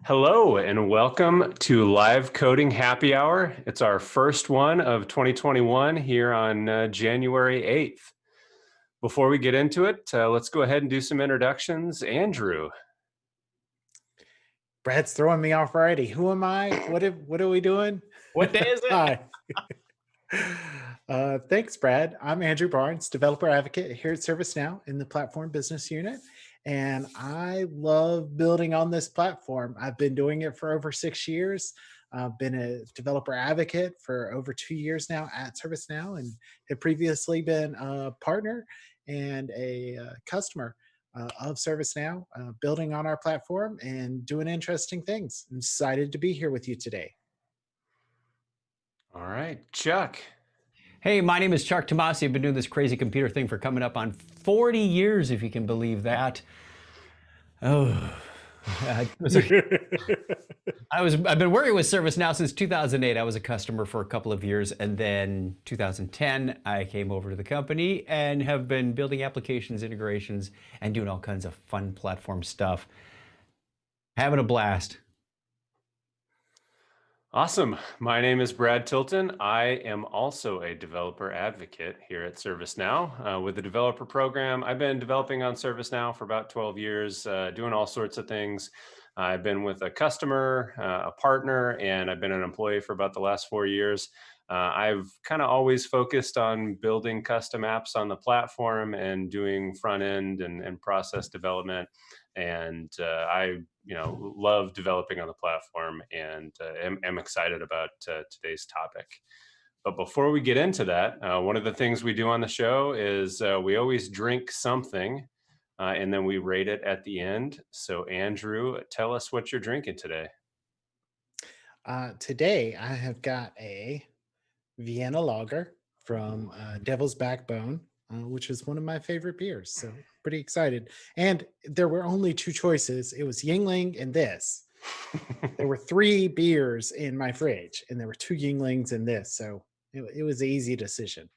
Hello and welcome to Live Coding Happy Hour. It's our first one of 2021 here on January 8th. Before we get into it, let's go ahead and do some introductions. Andrew. Brad's throwing me off already. Who am I? What are we doing? What day is it? Hi. Thanks, Brad. I'm Andrew Barnes, developer advocate here at ServiceNow in the platform business unit. And I love building on this platform. I've been doing it for over 6 years. I've been a developer advocate for over 2 years now at ServiceNow and had previously been a partner and a customer of ServiceNow, building on our platform and doing interesting things. I'm excited to be here with you today. All right, Chuck. Hey, my name is Chuck Tomasi. I've been doing this crazy computer thing for coming up on 40 years, if you can believe that. Oh, I've been working with ServiceNow since 2008. I was a customer for a couple of years, and then 2010, I came over to the company and have been building applications, integrations, and doing all kinds of fun platform stuff. Having a blast. Awesome. My name is Brad Tilton. I am also a developer advocate here at ServiceNow with the developer program. I've been developing on ServiceNow for about 12 years, doing all sorts of things. I've been with a customer, a partner, and I've been an employee for about the last 4 years. I've kind of always focused on building custom apps on the platform and doing front end and process development. And I love developing on the platform and am excited about today's topic. But before we get into that, one of the things we do on the show is we always drink something and then we rate it at the end. So Andrew, tell us what you're drinking today. Today, I have got a Vienna Lager from Devil's Backbone, which is one of my favorite beers. So pretty excited. And there were only 2 choices. It was Yingling and this. There were 3 beers in my fridge, and there were 2 Yinglings and this. So it was an easy decision.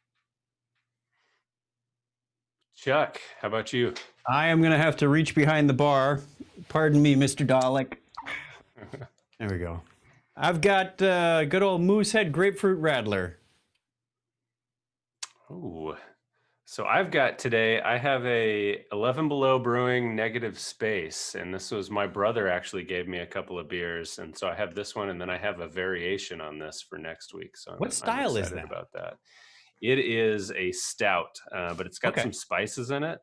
Chuck, how about you? I am going to have to reach behind the bar. Pardon me, Mr. Dalek. There we go. I've got good old Moosehead Grapefruit Radler. Oh, so I've got today, I have a 11 Below Brewing Negative Space, and this was my brother actually gave me a couple of beers, and so I have this one, and then I have a variation on this for next week. So what style I'm is that? about that. It is a stout, but it's got some spices in it,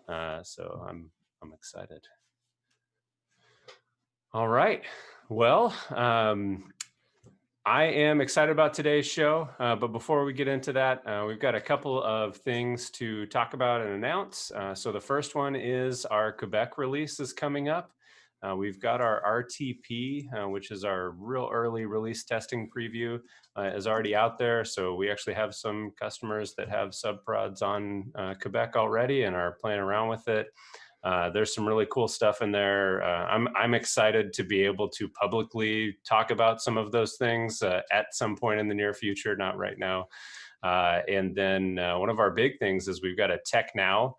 so I'm excited. All right, well. I am excited about today's show, but before we get into that, we've got a couple of things to talk about and announce. So the first one is our Quebec release is coming up. We've got our RTP, which is our real early release testing preview, is already out there. So we actually have some customers that have subprods on Quebec already and are playing around with it. There's some really cool stuff in there. I'm excited to be able to publicly talk about some of those things at some point in the near future, not right now. And then one of our big things is we've got a Tech Now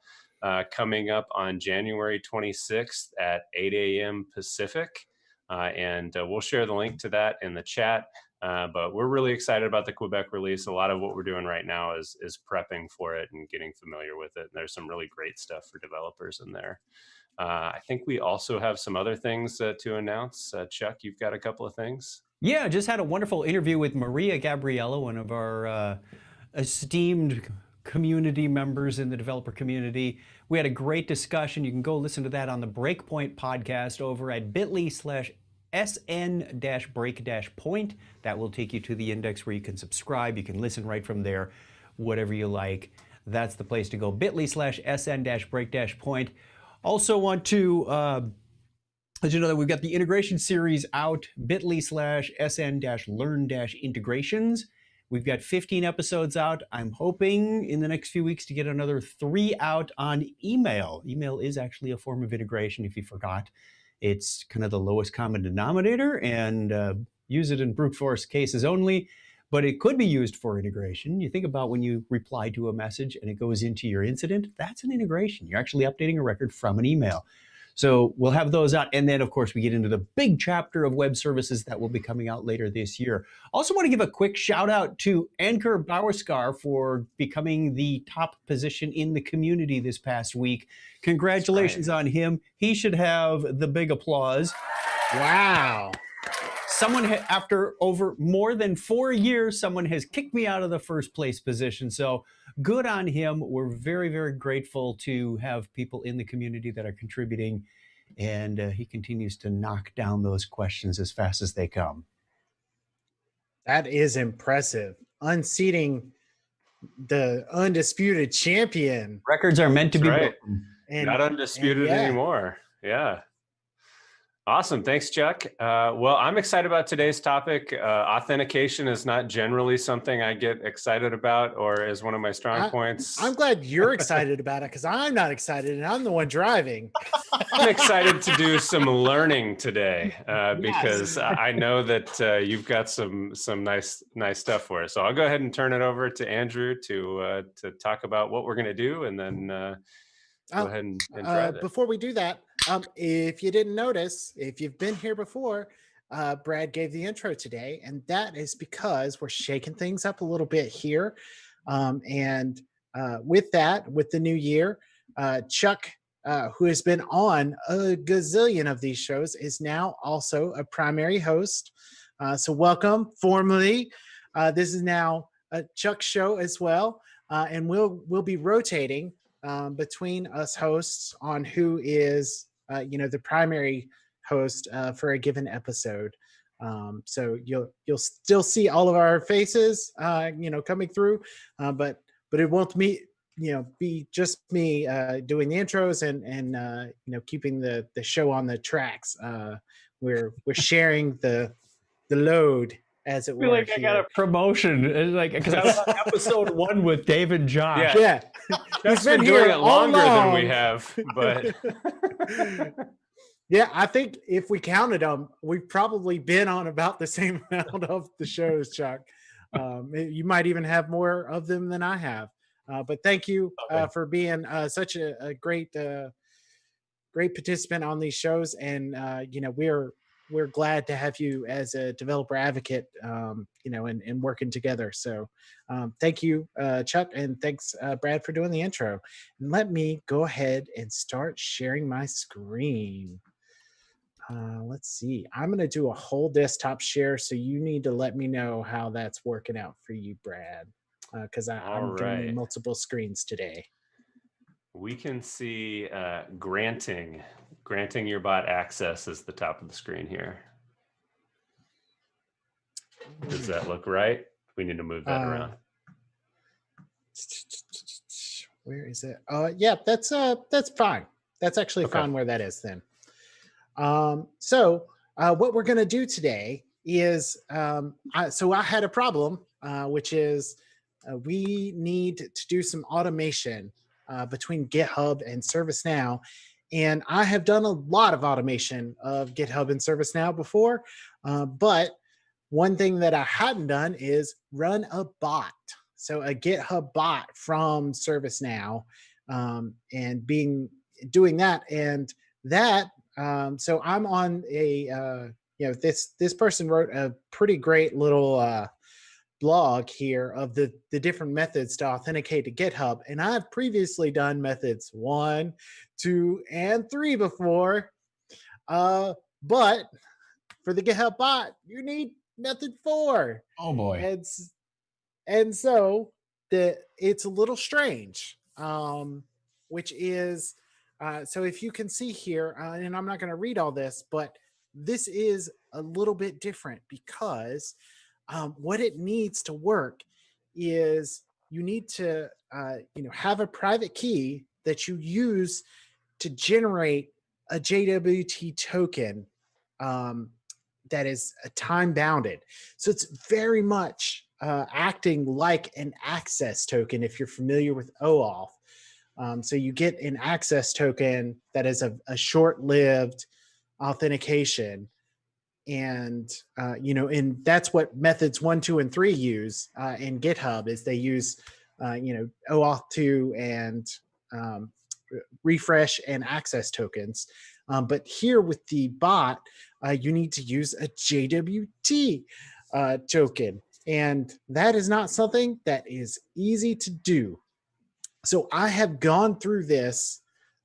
coming up on January 26th at 8 a.m. Pacific. And we'll share the link to that in the chat. But we're really excited about the Quebec release. A lot of what we're doing right now is prepping for it and getting familiar with it. And there's some really great stuff for developers in there. I think we also have some other things to announce. Chuck, you've got a couple of things. Yeah, just had a wonderful interview with Maria Gabriella, one of our esteemed community members in the developer community. We had a great discussion. You can go listen to that on the Breakpoint podcast over at bit.ly/sn-break-point. That will take you to the index where you can subscribe. You can listen right from there, whatever you like. That's the place to go, bit.ly/sn-break-point. Also want to let you know that we've got the integration series out, bit.ly/sn-learn-integrations. We've got 15 episodes out. I'm hoping in the next few weeks to get another 3 out on email. Email is actually a form of integration, if you forgot. It's kind of the lowest common denominator, and use it in brute force cases only, but it could be used for integration. You think about when you reply to a message and it goes into your incident, that's an integration. You're actually updating a record from an email. So we'll have those out. And then, of course, we get into the big chapter of web services that will be coming out later this year. Also want to give a quick shout out to Ankur Bauerskar for becoming the top position in the community this past week. Congratulations on him. He should have the big applause. Wow. Someone, after over more than 4 years, someone has kicked me out of the first place position. So good on him. We're very, very grateful to have people in the community that are contributing, and he continues to knock down those questions as fast as they come. That is impressive. Unseating the undisputed champion. Records are meant to be right. broken. Not undisputed anymore. Yeah. Awesome. Thanks, Chuck. Well, I'm excited about today's topic. Authentication is not generally something I get excited about or is one of my strong points. I'm glad you're excited about it because I'm not excited and I'm the one driving. I'm excited to do some learning today because I know that you've got some nice stuff for us. So I'll go ahead and turn it over to Andrew to talk about what we're going to do, and then go ahead and drive it. Before we do that, if you didn't notice, if you've been here before, Brad gave the intro today, and that is because we're shaking things up a little bit here. And with that, with the new year, Chuck, who has been on a gazillion of these shows, is now also a primary host. So welcome formally. This is now a Chuck show as well. And we'll be rotating between us hosts on who is the primary host for a given episode. So you'll still see all of our faces coming through, but it won't be just me doing the intros and keeping the show on the tracks. We're sharing the load, as it were. I feel like I got a promotion, because I was on episode 1 with Dave and Josh. Yeah. That's been doing it longer than we have, but yeah, I think if we counted them, we've probably been on about the same amount of the shows, Chuck. You might even have more of them than I have. But thank you for being such a great participant on these shows, and we're glad to have you as a developer advocate, and working together. So thank you, Chuck, and thanks, Brad, for doing the intro. And let me go ahead and start sharing my screen. Let's see. I'm going to do a whole desktop share, so you need to let me know how that's working out for you, Brad, because I'm doing multiple screens today. We can see granting your bot access is the top of the screen here. Does that look right? We need to move that around. Where is it? Yeah, that's fine. That's actually fine where that is then. So what we're going to do today is, I had a problem, which is we need to do some automation between GitHub and ServiceNow. And I have done a lot of automation of GitHub and ServiceNow before, but one thing that I hadn't done is run a bot. So a GitHub bot from ServiceNow, and doing that. And that, so I'm on a, this person wrote a pretty great little blog here of the different methods to authenticate to GitHub. And I've previously done methods 1, 2, and 3 before. But for the GitHub bot, you need method 4. Oh boy. And so it's a little strange, which is, so if you can see here, and I'm not going to read all this, but this is a little bit different because what it needs to work is you need to have a private key that you use to generate a JWT token that is time bounded. So it's very much acting like an access token if you're familiar with OAuth. So you get an access token that is a short-lived authentication, and and that's what methods 1, 2, and 3 use in GitHub. Is they use OAuth 2 and refresh and access tokens. But here with the bot, you need to use a JWT token. And that is not something that is easy to do. So I have gone through this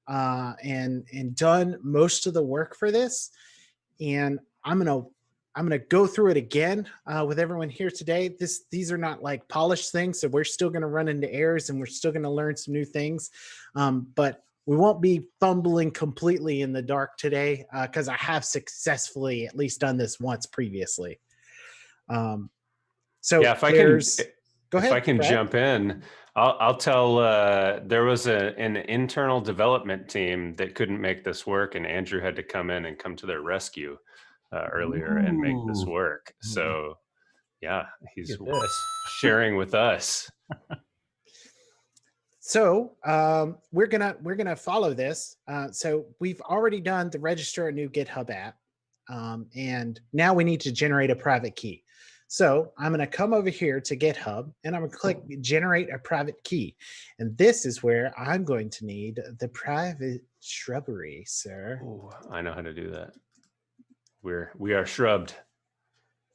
and done most of the work for this. And I'm gonna go through it again with everyone here today. These are not like polished things, so we're still gonna run into errors and we're still gonna learn some new things. But we won't be fumbling completely in the dark today because I have successfully at least done this once previously. So yeah, if I can jump in, I'll tell. There was an internal development team that couldn't make this work, and Andrew had to come in and come to their rescue earlier and make this work. So, yeah, he's sharing with us. So we're gonna follow this. So we've already done the register a new GitHub app, and now we need to generate a private key. So I'm going to come over here to GitHub and I'm going to click generate a private key. And this is where I'm going to need the private shrubbery, sir. Ooh, I know how to do that. We are shrubbed.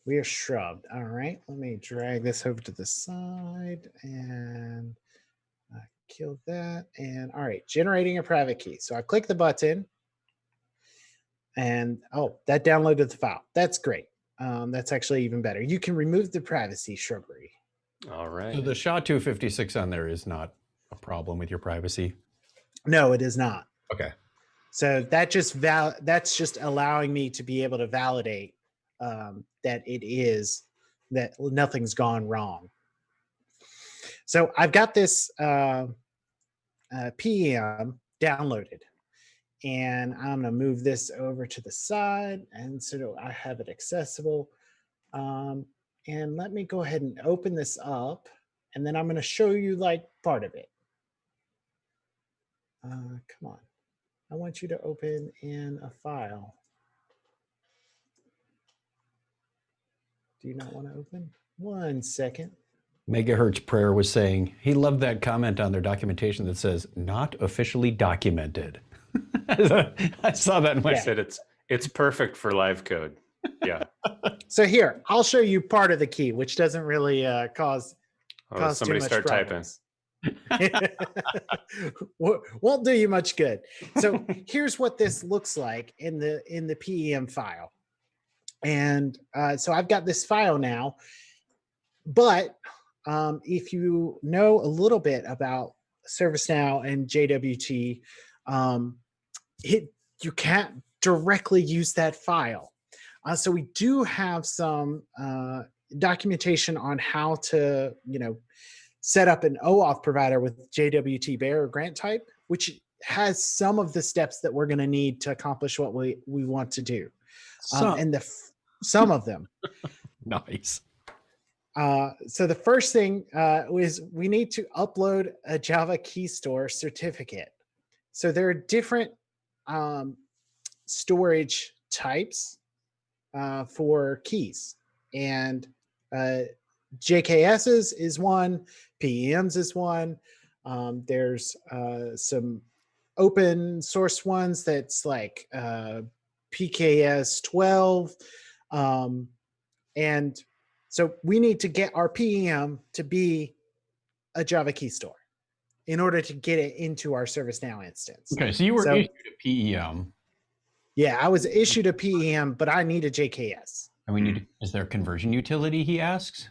We are shrubbed. All right. Let me drag this over to the side and kill that. And all right, generating a private key. So I click the button and oh, that downloaded the file. That's great. That's actually even better. You can remove the privacy shrubbery. All right. So the SHA-256 on there is not a problem with your privacy? No, it is not. Okay. So that that's just allowing me to be able to validate that that nothing's gone wrong. So I've got this PEM downloaded. And I'm going to move this over to the side, and so I have it accessible. And let me go ahead and open this up, and then I'm going to show you like part of it. Come on. I want you to open in a file. Do you not want to open? 1 second. Megahertz Prayer was saying he loved that comment on their documentation that says not officially documented. I saw that in my said it's perfect for live code. Yeah. So here, I'll show you part of the key, which doesn't really cause somebody too much start problems. typing. Won't do you much good. So here's what this looks like in the PEM file. And so I've got this file now, but if you know a little bit about ServiceNow and JWT, you can't directly use that file. So we do have some documentation on how to, set up an OAuth provider with JWT bearer grant type, which has some of the steps that we're going to need to accomplish what we want to do. And some of them. Nice. So the first thing is we need to upload a Java Keystore certificate. So there are different storage types for keys, and JKS's is one, PEM's is one. There's some open source ones that's like PKS 12. And so we need to get our PEM to be a Java Keystore in order to get it into our ServiceNow instance. Okay, so you were issued a PEM. Yeah, I was issued a PEM, but I need a JKS. And we need, is there a conversion utility, he asks?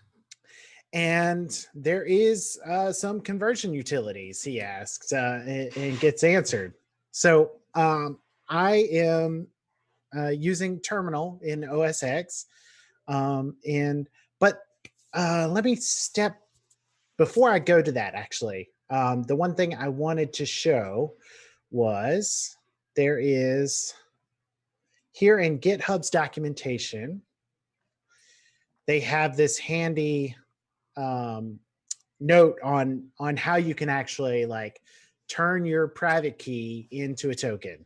And there is some conversion utilities, he asks, and gets answered. So I am using terminal in OS X. But let me step before I go to that, actually. The one thing I wanted to show was there is here in GitHub's documentation, they have this handy note on how you can actually like turn your private key into a token.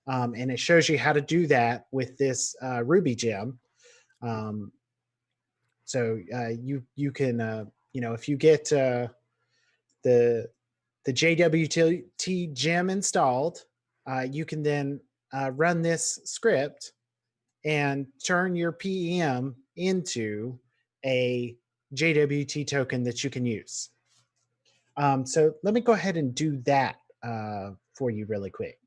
And it shows you how to do that with this Ruby gem. So you can if you get the JWT gem installed, you can then run this script and turn your PEM into a JWT token that you can use. So let me go ahead and do that for you really quick.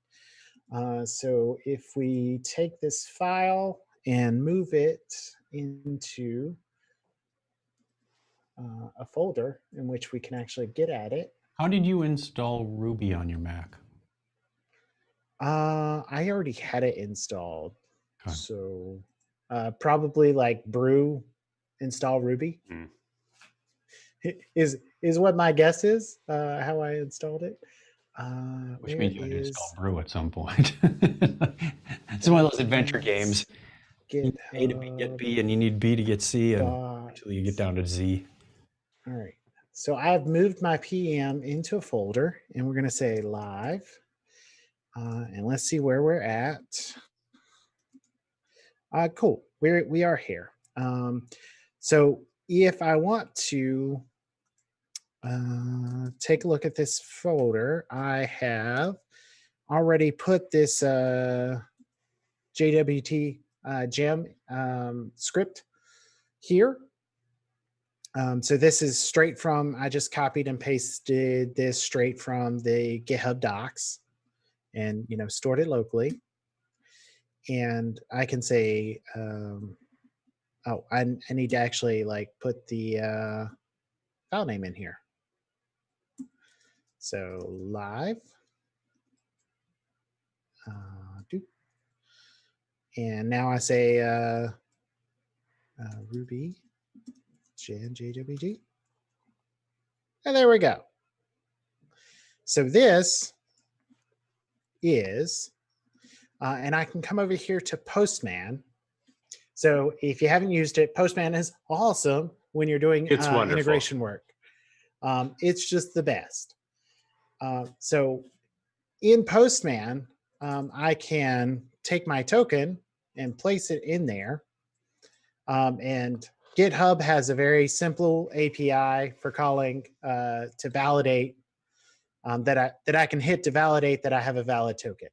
So if we take this file and move it into a folder in which we can actually get at it. How did you install Ruby on your Mac? I already had it installed. Okay. So probably like brew install Ruby is what my guess is how I installed it. Which means you had to install brew at some point. It's one of those adventure games. You need A to get B and you need B to get C until you get down to Z. All right. So I've moved my PM into a folder and we're going to say live. And let's see where we're at. Cool. We are here. So if I want to take a look at this folder, I have already put this JWT gem script here. So this is straight from, I just copied and pasted this straight from the GitHub docs and, stored it locally. And I can say, I need to actually like put the file name in here. So live. And now I say Ruby Gen JWT. And there we go. So this is, and I can come over here to Postman. So if you haven't used it, Postman is awesome when you're doing integration work. It's just the best. So in Postman, I can take my token and place it in there. And GitHub has a very simple API for calling to validate that I can hit to validate that I have a valid token.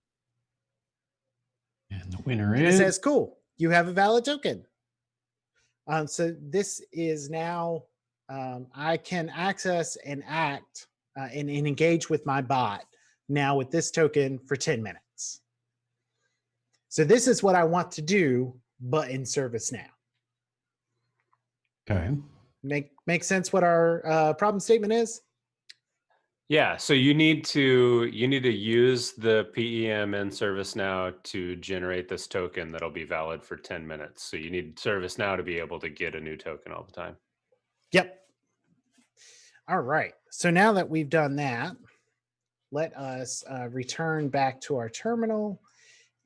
And the winner and is? It says, cool, you have a valid token. So this is now, I can access and act and engage with my bot now with this token for 10 minutes. So this is what I want to do, but in ServiceNow. Okay. Make sense what our problem statement is? Yeah, so you need to use the PEM in ServiceNow to generate this token that'll be valid for 10 minutes. So you need ServiceNow to be able to get a new token all the time. Yep. All right. So now that we've done that, let us return back to our terminal,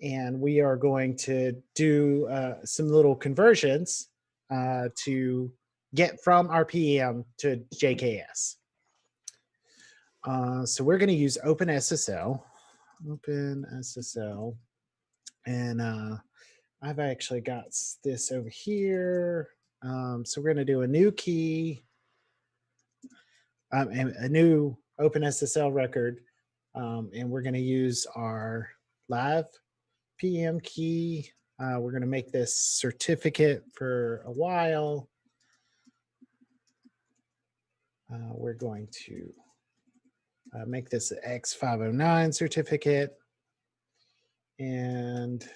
and we are going to do some little conversions to get from RPM to JKS. So we're going to use OpenSSL, and I've actually got this over here. So we're going to do a new key, and a new OpenSSL record, and we're going to use our live PM key. We're going to make this certificate for a while. We're going to make this an X509 certificate and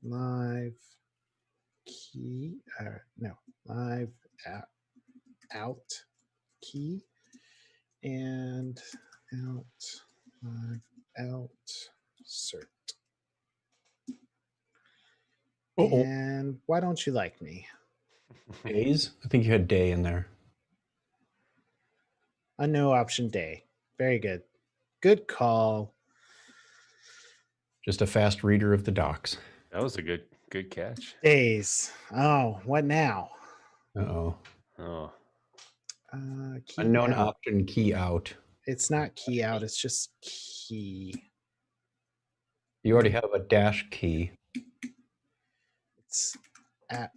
live key, no, live out key and live out cert. And why don't you like me? Days? I think you had day in there. A no option day. Very good. Good call. Just a fast reader of the docs. That was a good catch. Days. Oh, what now? Uh-oh. Oh, Key Unknown out. option key out. It's not key out. It's just key. You already have a dash key. It's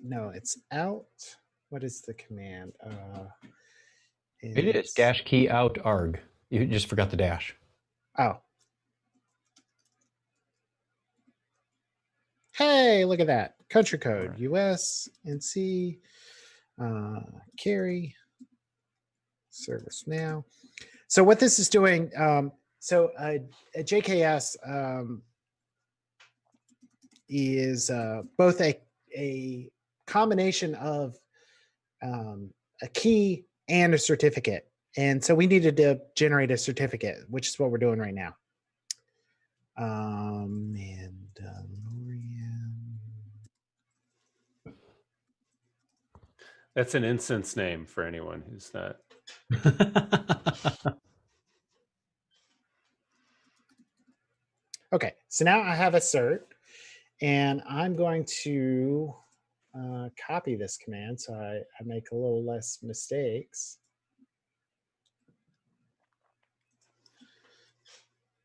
no, it's out. What is the command? It is dash key out arg. You just forgot the dash. Oh. Hey, look at that. Country code, US, NC, carry, ServiceNow. So what this is doing, a JKS is both a combination of a key and a certificate. And so we needed to generate a certificate, which is what we're doing right now. that's an instance name for anyone who's not. Okay, so now I have a cert, and I'm going to copy this command so I make a little less mistakes.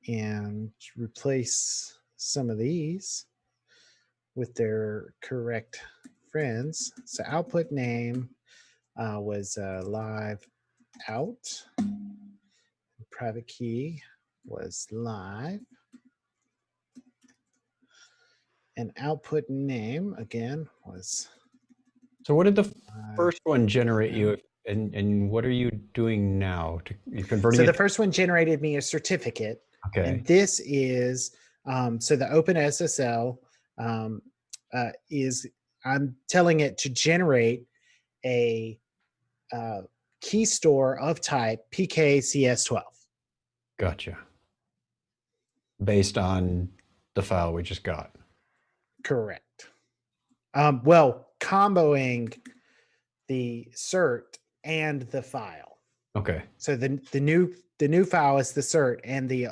And replace some of these with their correct friends. So output name was live out. Private key was live. And output name again was. So what did the first one generate you, and what are you doing now? You're converting. So the first one generated me a certificate. Okay. And this is so the OpenSSL is, I'm telling it to generate a Keystore of type PKCS12. Gotcha. Based on the file we just got. Correct. Well, comboing the cert and the file. Okay. So the new file is the cert, and the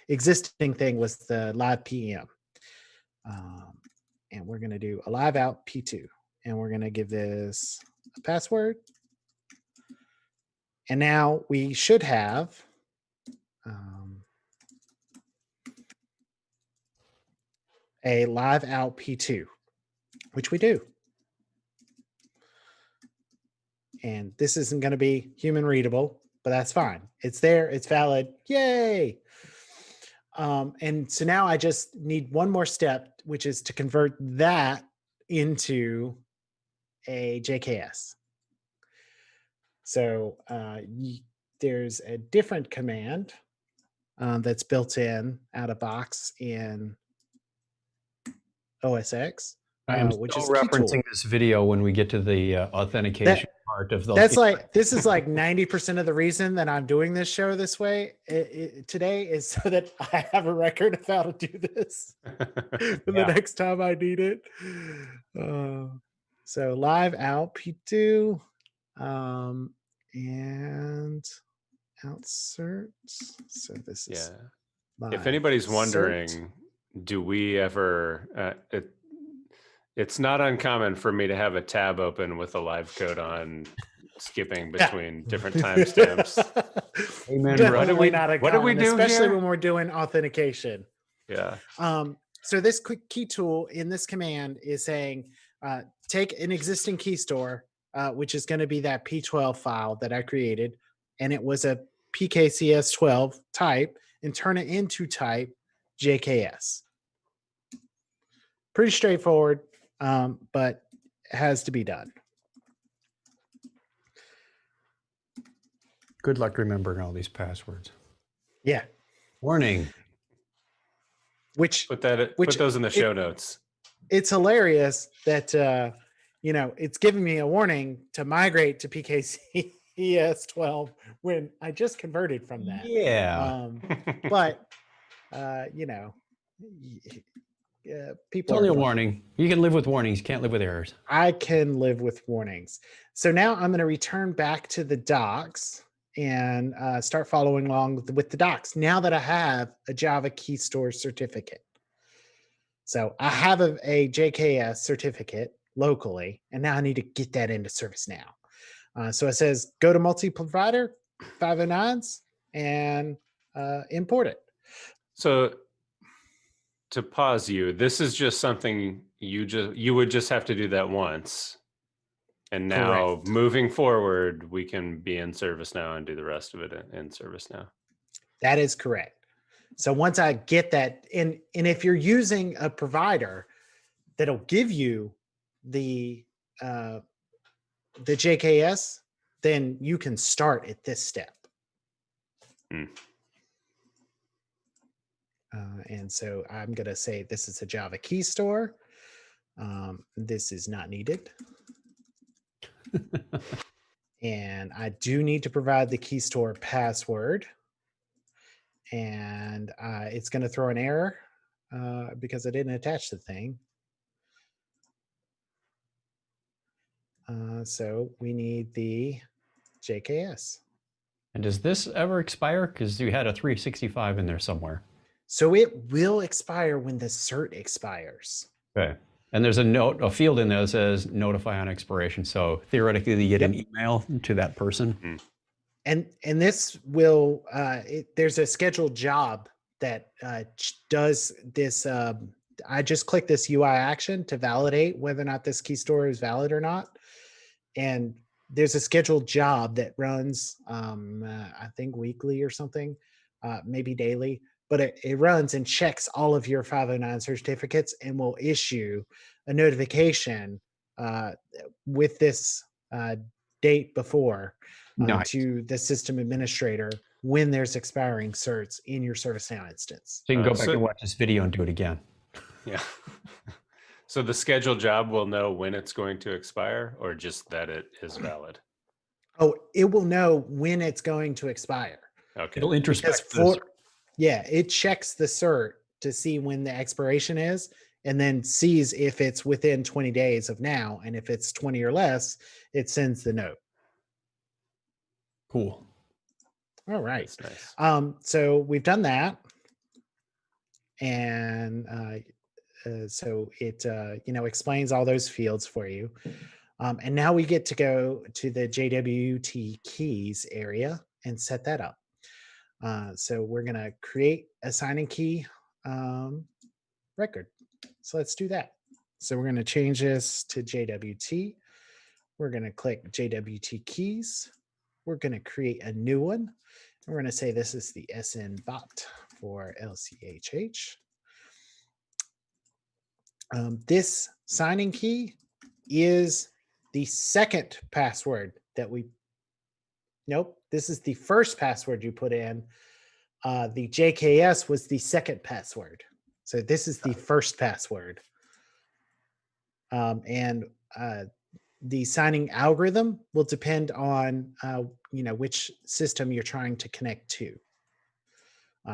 existing thing was the live PM. And we're going to do a live out P2, and we're going to give this a password. And now we should have a live out P2, which we do. And this isn't going to be human readable, but that's fine. It's there. It's valid. Yay. And so now I just need one more step, which is to convert that into a JKS. So there's a different command that's built in out of box in OS X. I am which still is referencing this video when we get to the authentication part of the. This is like 90% of the reason that I'm doing this show this way today is so that I have a record of how to do this for the next time I need it. So live out P2 and outsert. So this is if anybody's wondering, do we ever it's not uncommon for me to have a tab open with a live code on, skipping between different timestamps. Amen. What do we do especially here? when we're doing authentication? Yeah. So this quick key tool in this command is saying, take an existing Keystore, which is going to be that P12 file that I created, and it was a PKCS12 type, and turn it into type JKS. Pretty straightforward, but it has to be done. Good luck remembering all these passwords. Yeah. Warning. Put those in the show notes. it's hilarious that it's giving me a warning to migrate to PKCS 12 when I just converted from that. Yeah. But you know, It's people only are a fun. warning. You can live with warnings. You can't live with errors. I can live with warnings. So now I'm going to return back to the docs and start following along with the docs now that I have a Java Keystore certificate. So I have a JKS certificate locally, and now I need to get that into ServiceNow. So it says go to multi-provider 509s and import it. So to pause you, this is just something you would just have to do that once. And now Correct. moving forward, we can be in ServiceNow and do the rest of it in ServiceNow. That is correct. So once I get that, and if you're using a provider that'll give you the JKS, then you can start at this step. And so I'm going to say this is a Java Keystore. This is not needed. And I do need to provide the Keystore password. And it's going to throw an error because I didn't attach the thing. So we need the JKS. And does this ever expire? Because you had a 365 in there somewhere. So it will expire when the cert expires. Okay. And there's a field in there that says notify on expiration. So theoretically, you get an email to that person. And this will, there's a scheduled job that does this. I just click this UI action to validate whether or not this Keystore is valid or not. And there's a scheduled job that runs, I think weekly or something, maybe daily, but it runs and checks all of your 509 certificates and will issue a notification with this date before Nice. to the system administrator when there's expiring certs in your ServiceNow instance. So you can go back and watch this video and do it again. Yeah. So the scheduled job will know when it's going to expire, or just that it is valid? Oh, it will know when it's going to expire. Okay. It'll introspect it checks the cert to see when the expiration is, and then sees if it's within 20 days of now. And if it's 20 or less, it sends the note. Cool. All right. That's nice. So we've done that. And so it explains all those fields for you. And now we get to go to the JWT Keys area and set that up. So we're going to create a signing key record. So let's do that. So we're going to change this to JWT. We're going to click JWT Keys. We're going to create a new one. And we're going to say this is the SN bot for LCHH. This signing key is the second password that this is the first password you put in. The JKS was the second password. So this is the first password. And the signing algorithm will depend on, which system you're trying to connect to.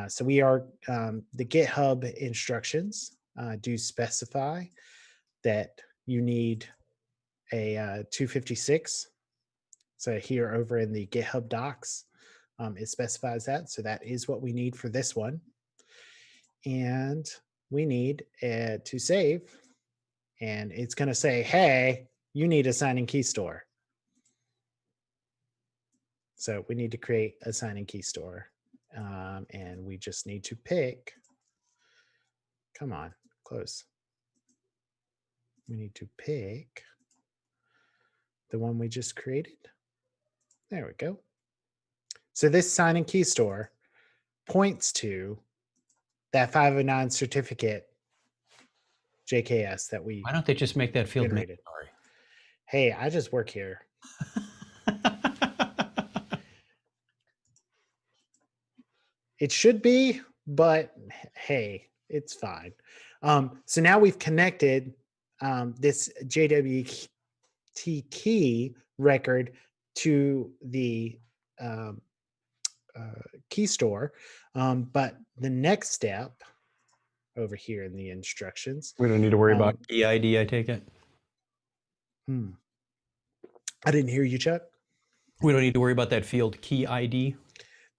So we are, the GitHub instructions do specify that you need a 256. So here over in the GitHub docs, it specifies that. So that is what we need for this one. And we need to save. And it's going to say, hey, you need a signing Keystore. So we need to create a signing Keystore. And we just need to pick, come on, close. We need to pick the one we just created. There we go. So this signing Keystore points to that 509 certificate JKS that we Why don't they just make that field generated. mandatory? Hey, I just work here. It should be, but hey, it's fine. So now we've connected this JWT key record to the Keystore. But the next step over here in the instructions. We don't need to worry about key ID, I take it? I didn't hear you, Chuck. We don't need to worry about that field key ID?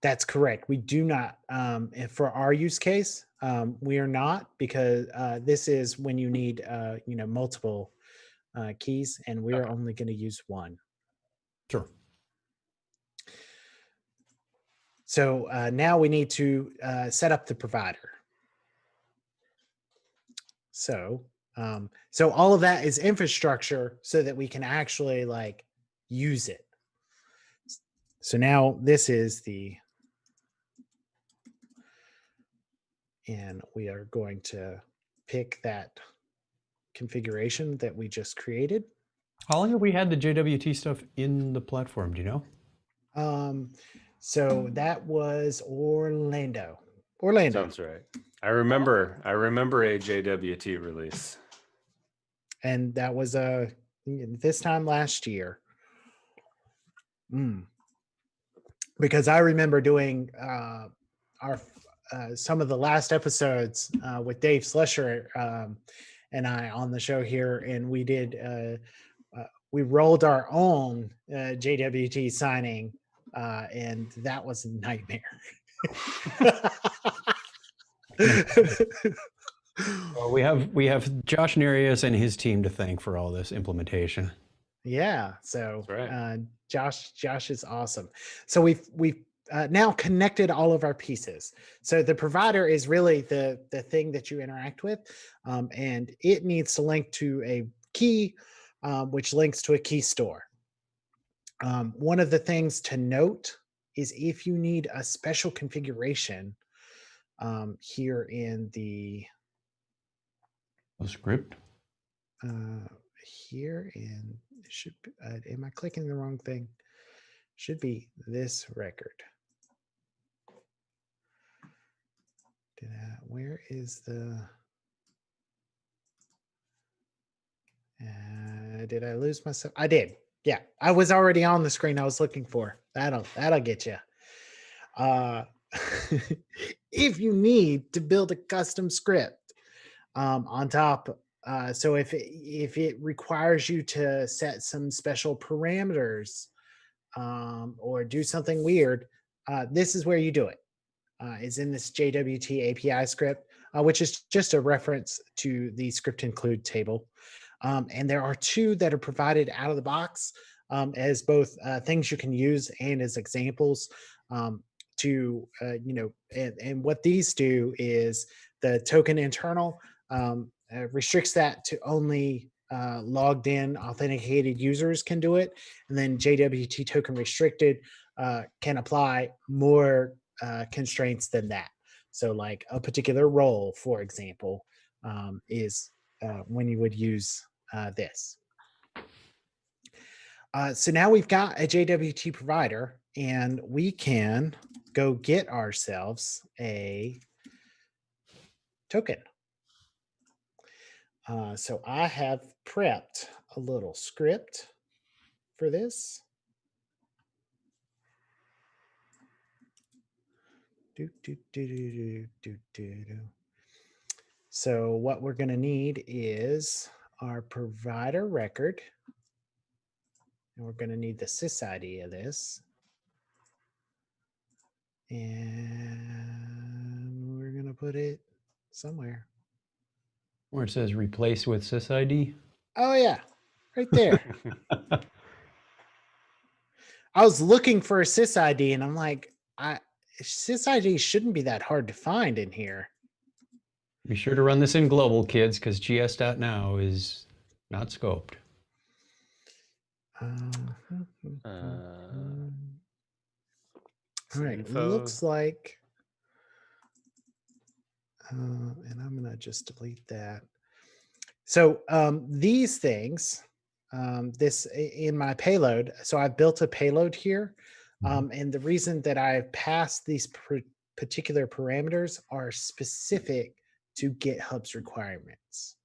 That's correct. We do not. And for our use case, we are not, because this is when you need multiple keys, and we are only going to use one. Sure. So now we need to set up the provider. So all of that is infrastructure so that we can actually like use it. So now this is and we are going to pick that configuration that we just created. How long have we had the JWT stuff in the platform? Do you know? So that was Orlando. Sounds right. I remember a JWT release. And that was this time last year. Because I remember doing our some of the last episodes with Dave Slusher and I on the show here, and we did we rolled our own JWT signing, and that was a nightmare. Well, we have Josh Narius and his team to thank for all this implementation. Yeah, so right. Josh is awesome. So we've now connected all of our pieces. So the provider is really the thing that you interact with, and it needs to link to a key, which links to a key store. One of the things to note is if you need a special configuration here in the script. Here in should be, am I clicking the wrong thing? Should be this record. Where is the? Did I lose myself? I did. Yeah, I was already on the screen I was looking for. That'll get you. If you need to build a custom script on top, so if it requires you to set some special parameters or do something weird, this is where you do it. Is in this JWT API script, which is just a reference to the script include table. And there are two that are provided out of the box as both things you can use and as examples to, and what these do is the token internal restricts that to only logged in authenticated users can do it. And then JWT token restricted can apply more constraints than that. So like a particular role, for example, is when you would use this. So now we've got a JWT provider, and we can go get ourselves a token. So I have prepped a little script for this. So what we're going to need is our provider record. And we're going to need the sysid of this. And we're going to put it somewhere. Where it says replace with sysid? Oh, yeah. Right there. I was looking for a sysid, and I'm like, sysid shouldn't be that hard to find in here. Be sure to run this in global, kids, because gs.now is not scoped. All right, it looks like, and I'm going to just delete that. So these things, this in my payload, so I've built a payload here. And the reason that I've passed these particular parameters are specific to GitHub's requirements.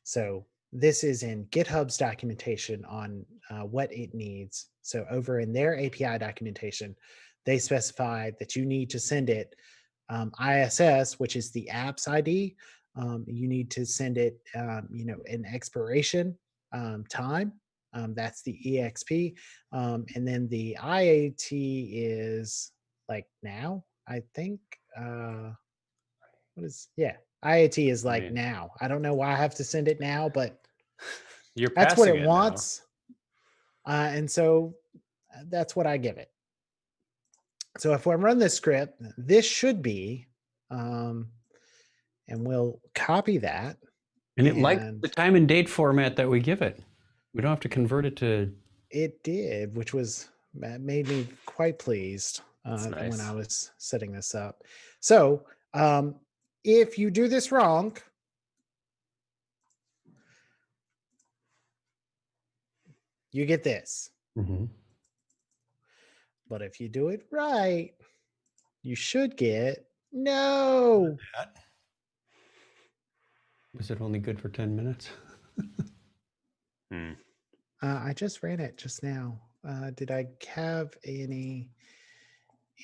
So this is in GitHub's documentation on what it needs. So over in their API documentation, they specify that you need to send it ISS, which is the app's ID. You need to send it, an expiration time. That's the EXP. And then the IAT is like now, I think. IAT is like now. I don't know why I have to send it now, but You're that's what passing it it wants. And so that's what I give it. So if I run this script, this should be, and we'll copy that. And it likes the time and date format that we give it. We don't have to convert it to. It did, which made me quite pleased Nice. when I was setting this up. So if you do this wrong, you get this. Mm-hmm. But if you do it right, you should get no. Was it only good for 10 minutes? I just ran it just now. Did I have any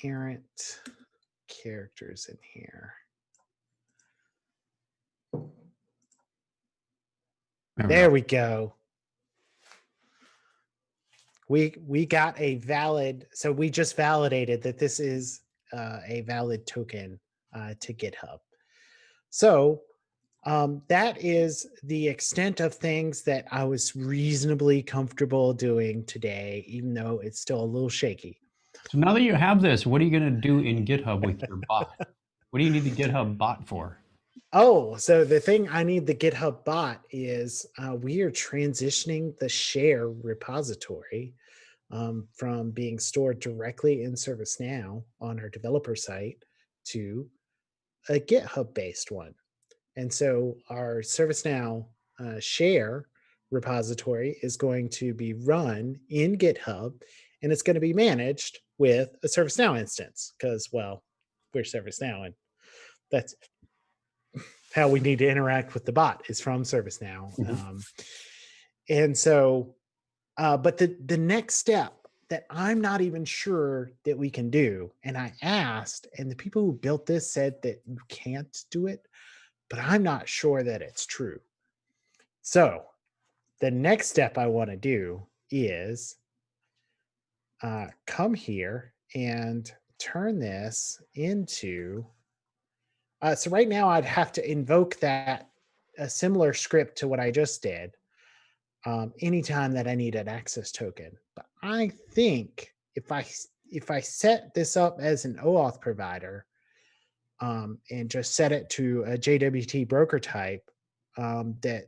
errant characters in here? There we go. We got a valid, so we just validated that this is a valid token to GitHub. So that is the extent of things that I was reasonably comfortable doing today, even though it's still a little shaky. So now that you have this, what are you going to do in GitHub with your bot? What do you need the GitHub bot for? Oh, so the thing I need the GitHub bot is we are transitioning the share repository from being stored directly in ServiceNow on our developer site to a GitHub-based one. And so our ServiceNow share repository is going to be run in GitHub, and it's going to be managed with a ServiceNow instance because, well, we're ServiceNow, and that's how we need to interact with the bot is from ServiceNow. Mm-hmm. And so, but the next step that I'm not even sure that we can do, and I asked, and the people who built this said that you can't do it, but I'm not sure that it's true. So the next step I want to do is come here and turn this into, so right now I'd have to invoke a similar script to what I just did anytime that I need an access token. But I think if I set this up as an OAuth provider, and just set it to a JWT broker type, that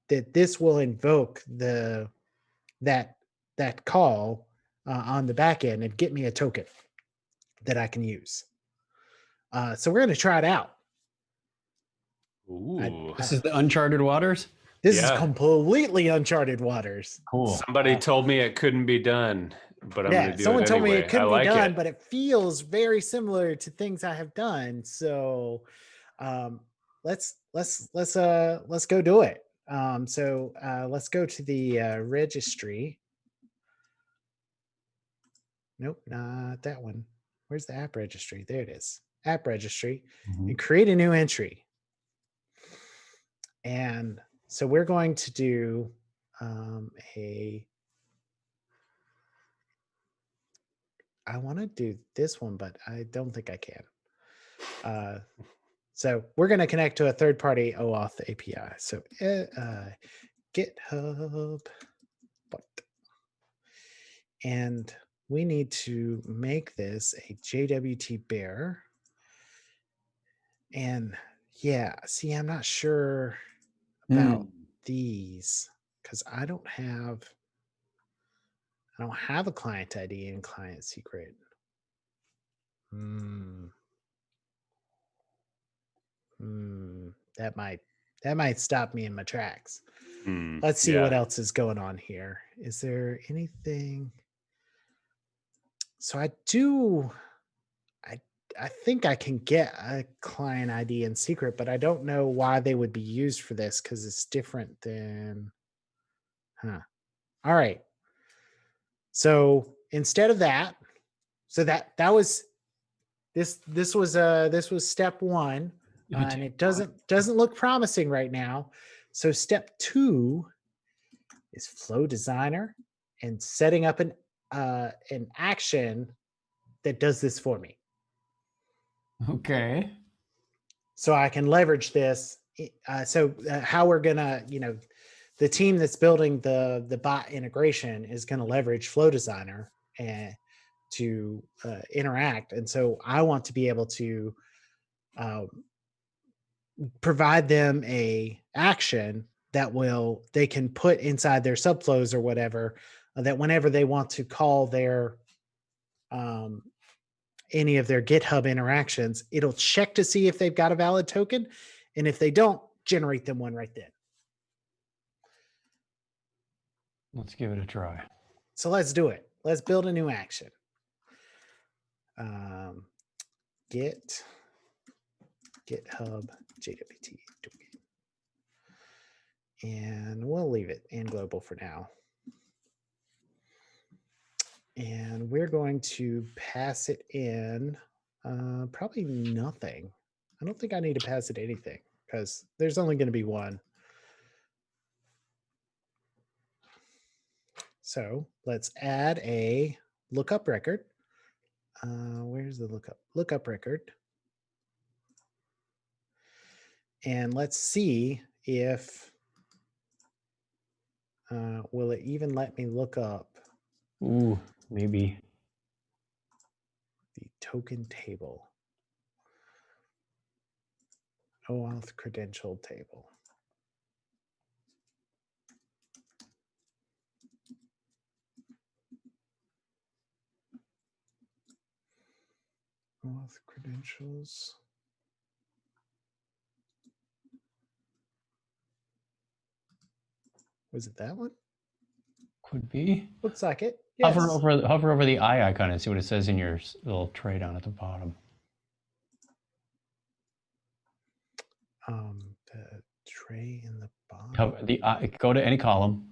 this will invoke that call on the back end and get me a token that I can use. So we're going to try it out. Ooh. This is the uncharted waters? This is completely uncharted waters. Cool. Somebody told me it couldn't be done, but I'm going to do someone it told anyway. me it couldn't be done, but it feels very similar to things I have done. So let's go do it. So let's go to the registry. Nope, not that one. Where's the app registry? There it is. App registry, and create a new entry. And so we're going to do I want to do this one, but I don't think I can. So we're going to connect to a third-party OAuth API. So GitHub Bot. And we need to make this a JWT bearer. And yeah, see, I'm not sure about these because I don't have a client ID and client secret. That might stop me in my tracks. Let's see what else is going on here. Is there anything? So I think I can get a client ID in secret, but I don't know why they would be used for this because it's different than, All right. So instead of that, so that was this was step one, and it doesn't look promising right now. So step 2 is Flow Designer and setting up an action that does this for me. Okay. So I can leverage this. How we're gonna, the team that's building the bot integration is going to leverage Flow Designer and to interact. And so I want to be able to provide them a action that they can put inside their subflows or whatever, that whenever they want to call their any of their GitHub interactions, it'll check to see if they've got a valid token. And if they don't, generate them one right then. Let's give it a try. So let's do it. Let's build a new action. Get GitHub JWT token. And we'll leave it in global for now. And we're going to pass it in probably nothing. I don't think I need to pass it anything because there's only going to be one. So let's add a lookup record. Where's the lookup record? And let's see if, will it even let me look up? Ooh, maybe. The token table. OAuth credential table. OAuth credentials. Was it that one? Could be. Looks like it. Yes. Hover over the eye icon and see what it says in your little tray down at the bottom. The tray in the bottom. Go to any column.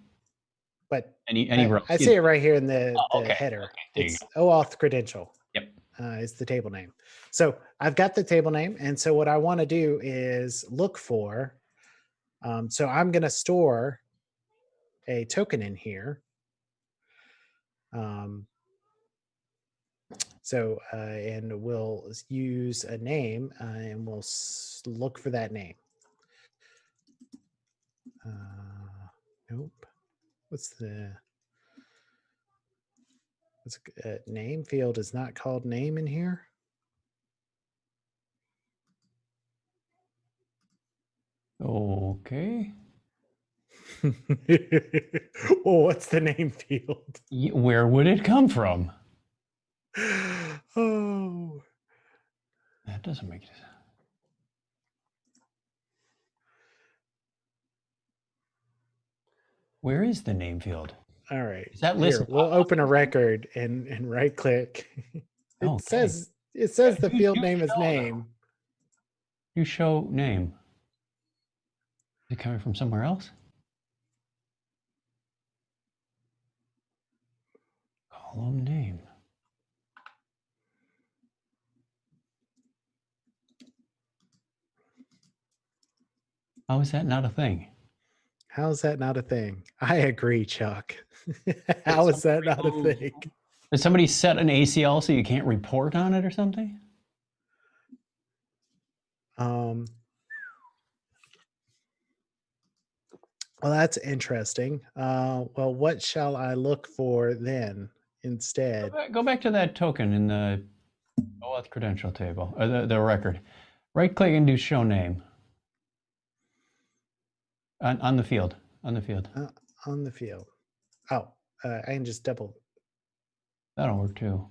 But any row. I see it right here in the okay. header. Okay, it's OAuth credential. Yep. Is the table name. So I've got the table name. And so what I want to do is look for, so I'm going to store a token in here. And we'll use a name and we'll look for that name. Nope. What's name field is not called name in here? Okay. Well, what's the name field? Where would it come from? Oh. That doesn't make sense. Where is the name field? All right. Is that list? We'll open a record and right click. It says the field name is name. You show name. Is it coming from somewhere else? Column name. How is that not a thing? How is that not a thing? I agree, Chuck. How is that not a thing? Did somebody set an ACL so you can't report on it or something? Well, that's interesting. Well, what shall I look for then instead? Go back to that token in the OAuth credential table, or the record. Right click and do show name. On the field. On the field. On the field. Oh, I can just double. That'll work too.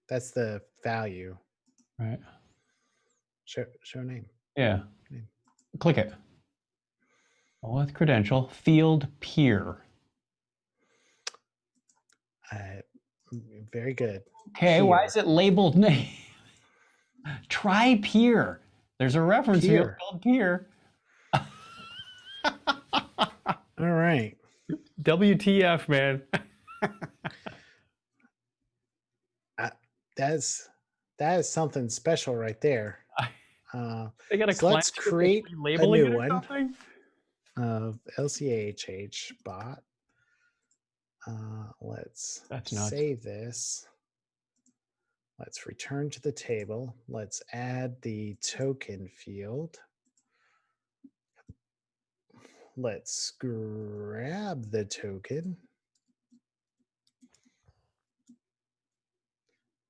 That's the value. Right. Show name. Yeah. Name. Click it. OAuth credential, field peer. Very good. Okay, Peer. why is it labeled name? Try peer. There's a reference field Peer. called peer. All right. WTF, man. That is something special right there. They got a So let's client script create that's a relabeling new it or one something? of LCHH bot. Let's That's nuts. save this. Let's return to the table. Let's add the token field. Let's grab the token.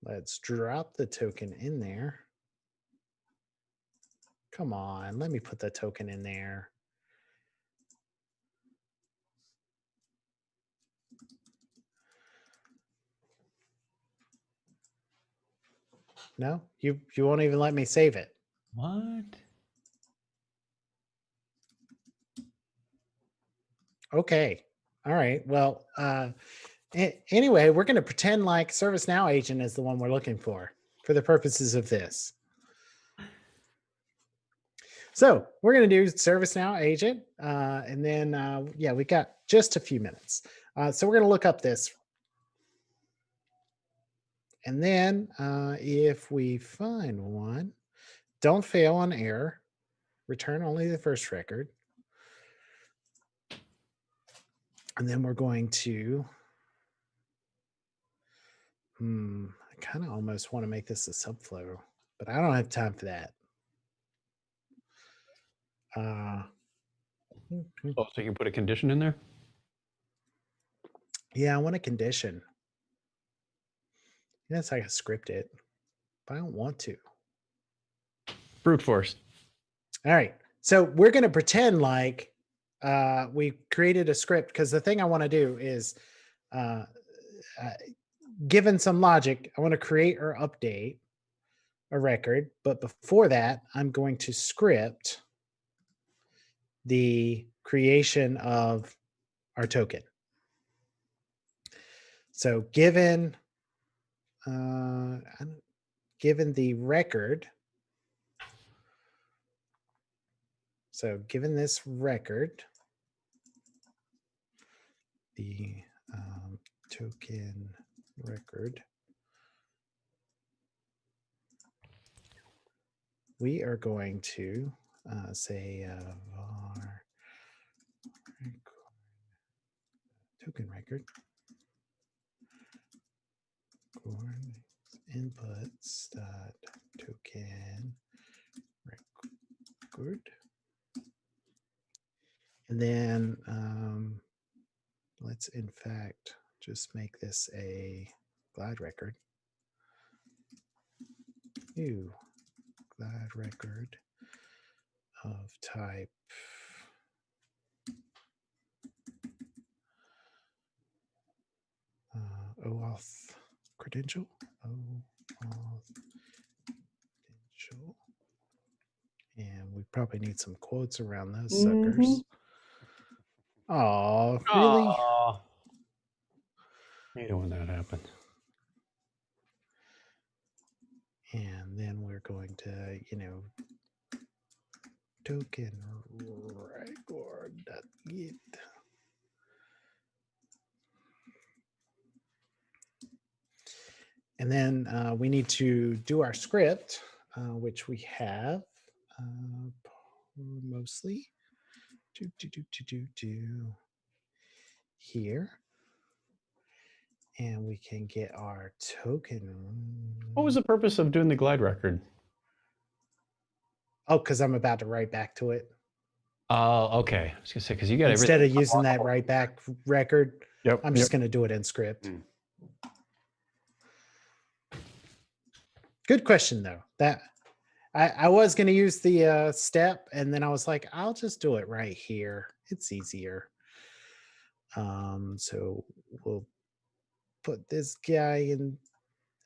Let's drop the token in there. Come on, let me put the token in there. No, you won't even let me save it. What? Okay. All right. Well, anyway, we're going to pretend like ServiceNow agent is the one we're looking for the purposes of this. So we're going to do ServiceNow agent. And then, yeah, we got just a few minutes. So we're going to look up this. And then if we find one, don't fail on error, return only the first record. And then we're going to, I kind of almost want to make this a subflow, but I don't have time for that. Oh, so you can put a condition in there? Yeah, I want a condition. Yes, I can script it, but I don't want to. Brute force. All right. So we're going to pretend like we created a script, because the thing I want to do is, given some logic, I want to create or update a record. But before that, I'm going to script the creation of our token. So given the record, so given this record, the token record, we are going to say var token record inputs dot token record, and then let's in fact just make this a glide record. New glide record of type OAuth credential. OAuth credential. And we probably need some quotes around those suckers. Oh, really? Aww. You know when that happens. And then we're going to, token record.get. And then we need to do our script, which we have mostly here. And we can get our token. What was the purpose of doing the glide record? Oh, because I'm about to write back to it. Oh, okay. I was gonna say, because you got instead of using that write back record, I'm just going to do it in script. Good question though. That I was going to use the step, and then I was like, I'll just do it right here. It's easier. So we'll put this guy in.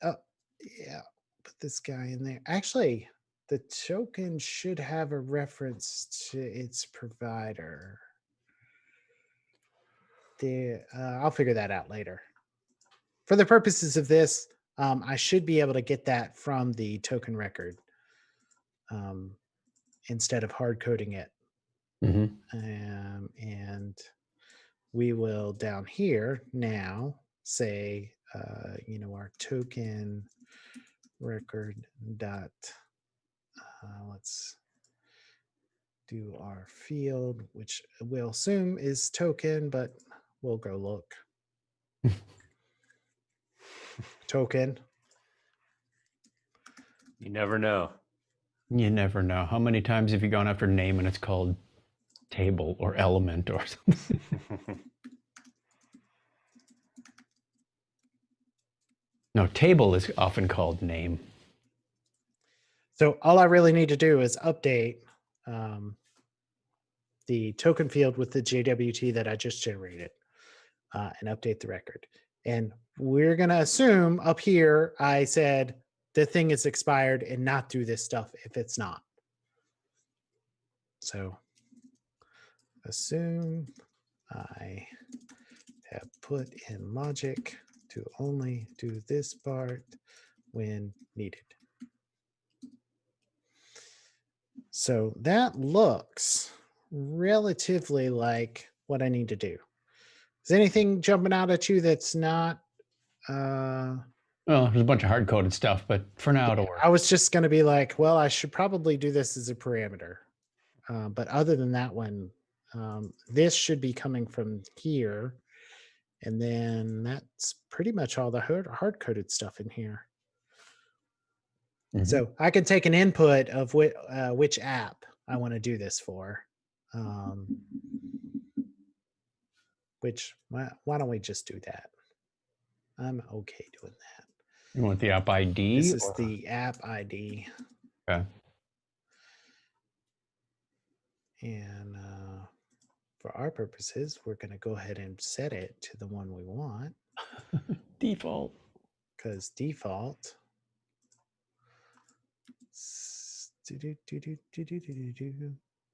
Oh, yeah. Put this guy in there. Actually, the token should have a reference to its provider. I'll figure that out later. For the purposes of this, I should be able to get that from the token record instead of hard coding it. And we will down here now say, our token record dot, let's do our field, which we'll assume is token, but we'll go look. Token. You never know. You never know. How many times have you gone after name and it's called table or element or something? No, table is often called name. So all I really need to do is update the token field with the JWT that I just generated and update the record. And we're going to assume up here, I said the thing is expired and not do this stuff if it's not. So assume I have put in logic to only do this part when needed. So that looks relatively like what I need to do. Is anything jumping out at you that's not? Well, there's a bunch of hard-coded stuff, but for now it'll work. I was just going to be like, well, I should probably do this as a parameter. But other than that one, this should be coming from here. And then that's pretty much all the hard-coded stuff in here. So I can take an input of which app I want to do this for. Which, why don't we just do that? I'm okay doing that. You want the app ID? This is the app ID. Okay. And for our purposes, we're going to go ahead and set it to the one we want. Default. Because default.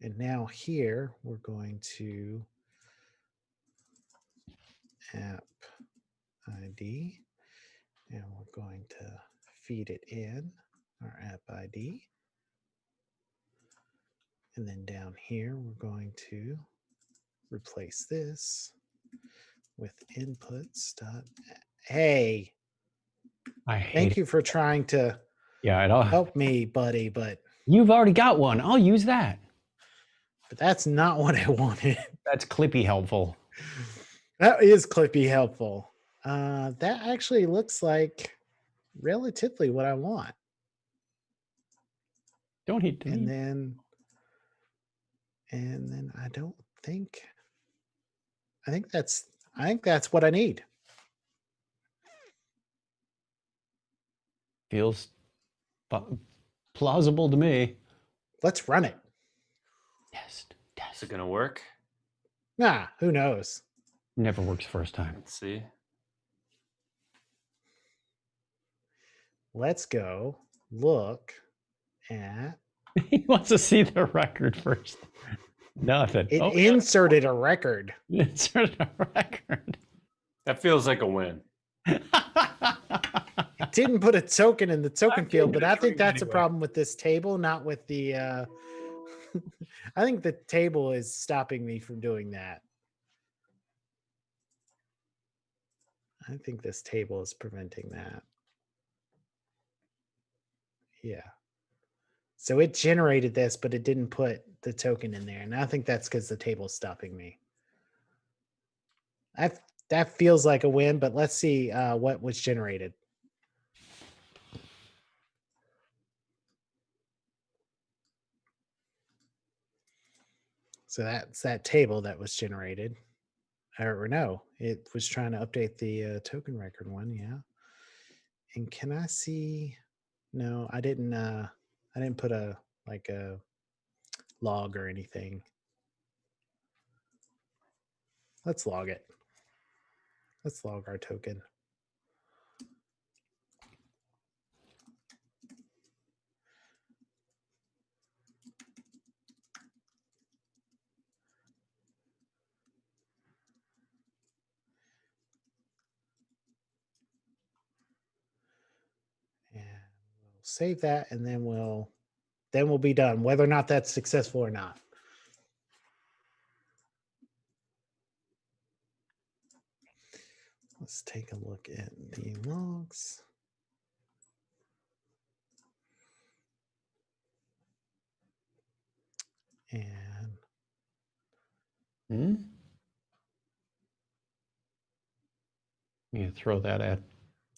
And now here, we're going to app ID. And we're going to feed it in our app ID. And then down here, we're going to replace this with inputs. Hey, thank you for trying to help me, buddy, but you've already got one. I'll use that. But that's not what I wanted. That's Clippy helpful. That is Clippy helpful. That actually looks like relatively what I want. Don't hit delete. And then I don't think. I think that's what I need. Feels plausible to me. Let's run it. Test. Is it going to work? Nah, who knows? Never works first time. Let's see. Let's go look at. He wants to see the record first. Nothing. It inserted a record. It inserted a record. That feels like a win. It didn't put a token in the token field, but I think that's a problem with this table, not with the. I think the table is stopping me from doing that. I think this table is preventing that. Yeah. So it generated this, but it didn't put the token in there. And I think that's because the table's stopping me. That feels like a win, but let's see what was generated. So that's that table that was generated. Or no, it was trying to update the token record one, yeah. And can I see? No, I didn't put a log or anything. Let's log it. Let's log our token. save that, and then we'll be done, whether or not that's successful or not. Let's take a look at the logs. And You throw that at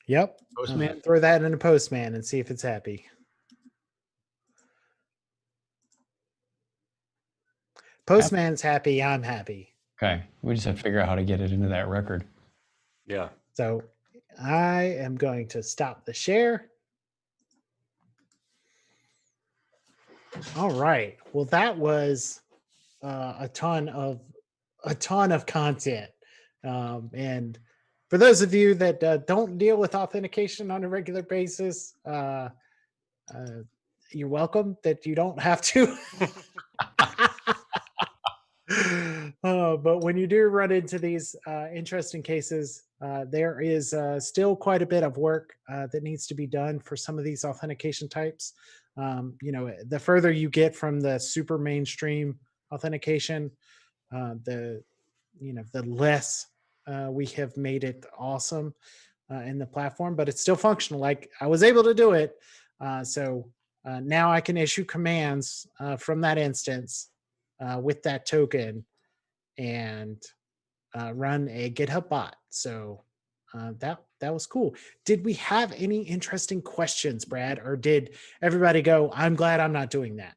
yep, Postman. throw that in a Postman and see if it's happy. Postman's happy. I'm happy. Okay, we just have to figure out how to get it into that record. Yeah. So I am going to stop the share. All right. Well, that was a ton of content. And for those of you that don't deal with authentication on a regular basis, you're welcome that you don't have to. But when you do run into these interesting cases, there is still quite a bit of work that needs to be done for some of these authentication types. The further you get from the super mainstream authentication, the less we have made it awesome in the platform, but it's still functional. Like I was able to do it. So now I can issue commands from that instance with that token and run a GitHub bot. So that was cool. Did we have any interesting questions, Brad, or did everybody go, I'm glad I'm not doing that?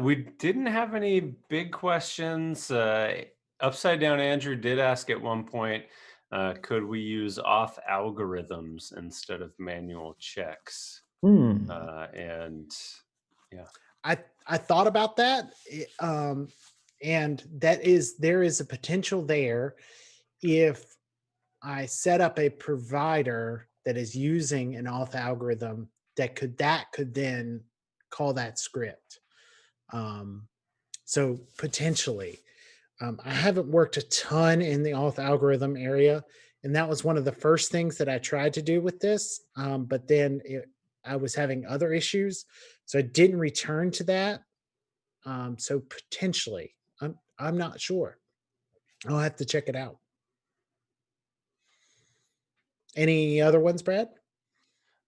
We didn't have any big questions. Upside Down Andrew did ask at one point, could we use auth algorithms instead of manual checks? And yeah, I thought about that, and there is a potential there if I set up a provider that is using an auth algorithm that could then call that script. So potentially, I haven't worked a ton in the auth algorithm area, and that was one of the first things that I tried to do with this. But then I was having other issues, so I didn't return to that. So potentially, I'm not sure. I'll have to check it out. Any other ones, Brad?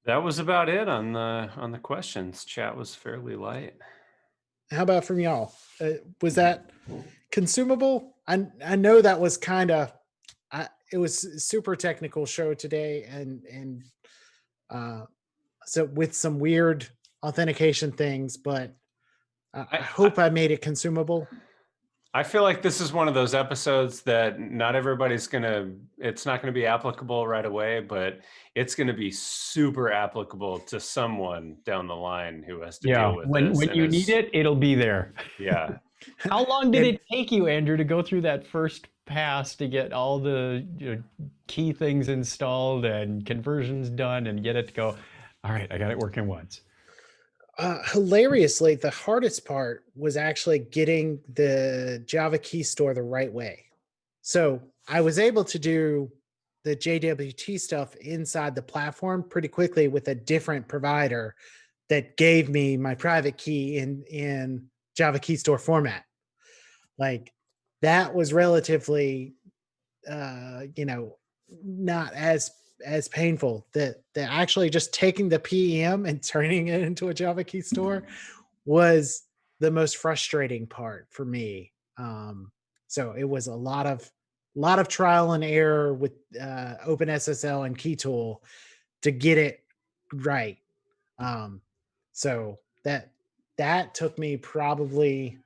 that was about it on the questions. Chat was fairly light. How about from y'all? Was that consumable? I know that was kind of it was a super technical show today, and so with some weird authentication things, but I hope I made it consumable. I feel like this is one of those episodes that not everybody's it's not gonna be applicable right away, but it's gonna be super applicable to someone down the line who has to deal with this. When you need it, it'll be there. Yeah. How long did it take you, Andrew, to go through that first pass to get all the key things installed and conversions done and get it to go, all right, I got it working once? Hilariously, the hardest part was actually getting the Java Keystore the right way. So I was able to do the JWT stuff inside the platform pretty quickly with a different provider that gave me my private key in Java Keystore format. Like that was relatively, not as painful. That actually just taking the PEM and turning it into a Java Keystore was the most frustrating part for me. So it was a lot of trial and error with OpenSSL and Keytool to get it right. So that took me probably,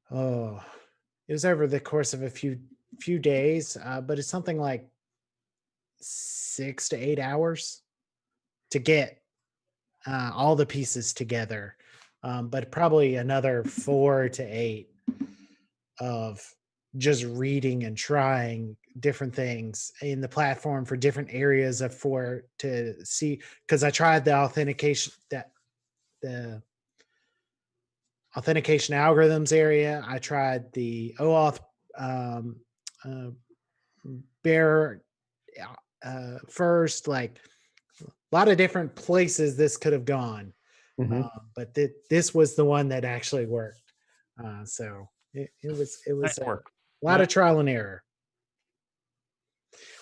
it was over the course of a few days, but it's something like 6 to 8 hours to get all the pieces together, but probably another 4 to 8 of just reading and trying different things in the platform for different areas to see, because I tried the authentication algorithms area. I tried the OAuth bearer first, like lot of different places this could have gone. But this was the one that actually worked. So it was Nice a work. lot of trial and error.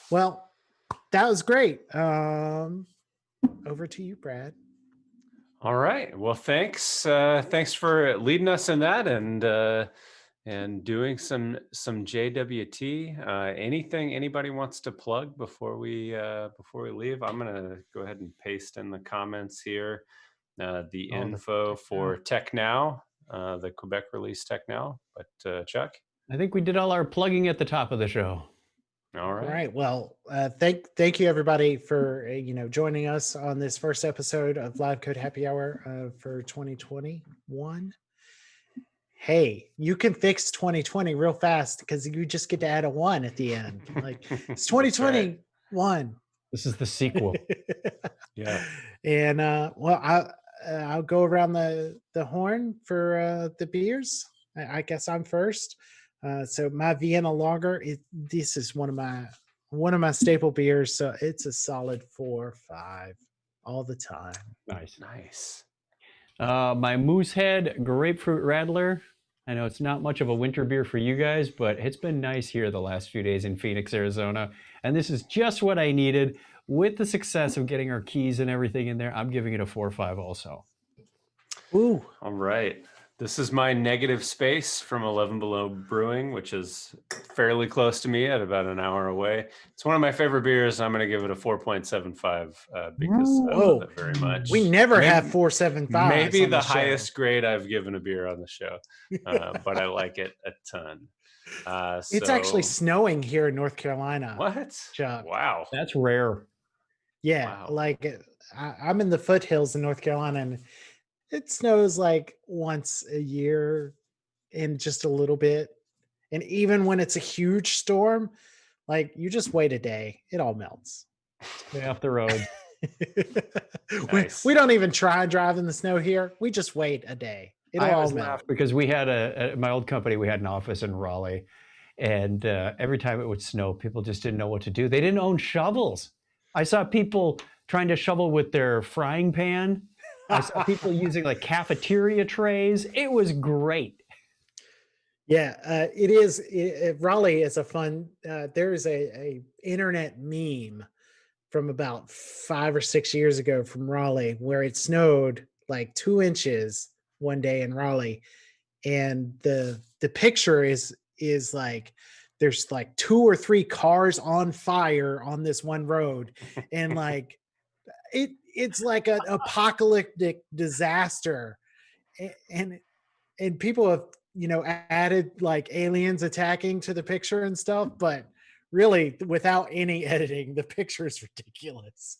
Well, that was great. Over to you, Brad. All right. Well, thanks. Thanks for leading us in that and doing some JWT. Anything anybody wants to plug before we leave? I'm gonna go ahead and paste in the comments here the info for Tech Now, the Quebec release Tech Now. But Chuck, I think we did all our plugging at the top of the show. All right. Well, thank you everybody for joining us on this first episode of Live Code Happy Hour for 2021. Hey, you can fix 2020 real fast because you just get to add a 1 at the end. Like it's 2021. Right. This is the sequel. Yeah. And I'll go around the horn for the beers. I guess I'm first. So my Vienna Lager, this is one of my staple beers. So it's a solid 4 or 5 all the time. Nice. My Moosehead Grapefruit Radler. I know it's not much of a winter beer for you guys, but it's been nice here the last few days in Phoenix, Arizona. And this is just what I needed. With the success of getting our keys and everything in there, I'm giving it a 4 or 5 also. Ooh. All right. This is my Negative Space from 11 Below Brewing, which is fairly close to me at about an hour away. It's one of my favorite beers. I'm going to give it a 4.75 because I love it very much. We never have 4.75. Maybe the highest grade I've given a beer on the show, but I like it a ton. It's actually snowing here in North Carolina. What? Chuck. Wow. That's rare. Yeah. Wow. Like I'm in the foothills in North Carolina, and it snows like once a year and just a little bit. And even when it's a huge storm, like you just wait a day, it all melts. Stay off the road. We don't even try and drive in the snow here. We just wait a day. I always laugh because we had my old company, we had an office in Raleigh, and every time it would snow, people just didn't know what to do. They didn't own shovels. I saw people trying to shovel with their frying pan. I saw people using like cafeteria trays. It was great. Yeah, it is. Raleigh is a fun. There is a internet meme from about 5 or 6 years ago from Raleigh where it snowed like 2 inches one day in Raleigh, and the picture is like there's like 2 or 3 cars on fire on this one road, and like it's like an apocalyptic disaster, and people have added like aliens attacking to the picture and stuff, but really without any editing, the picture is ridiculous.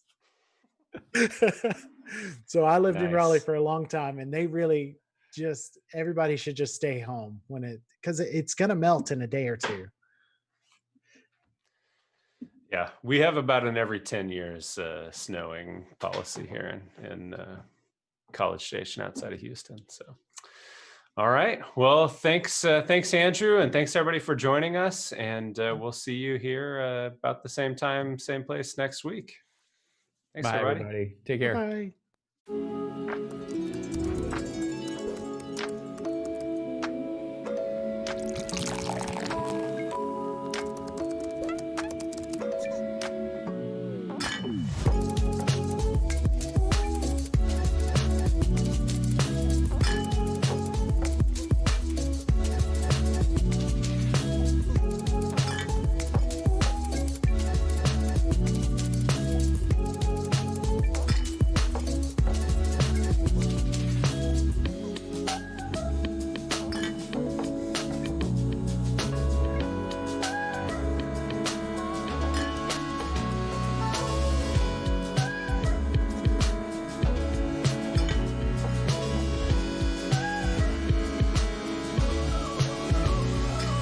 So I lived in Raleigh for a long time, and they really everybody should just stay home because it's gonna melt in a day or 2. Yeah, we have about an every 10 years snowing policy here in College Station outside of Houston. So, all right. Well, thanks Andrew, and thanks everybody for joining us. And we'll see you here about the same time, same place next week. Thanks, Bye, everybody. Take care. Bye.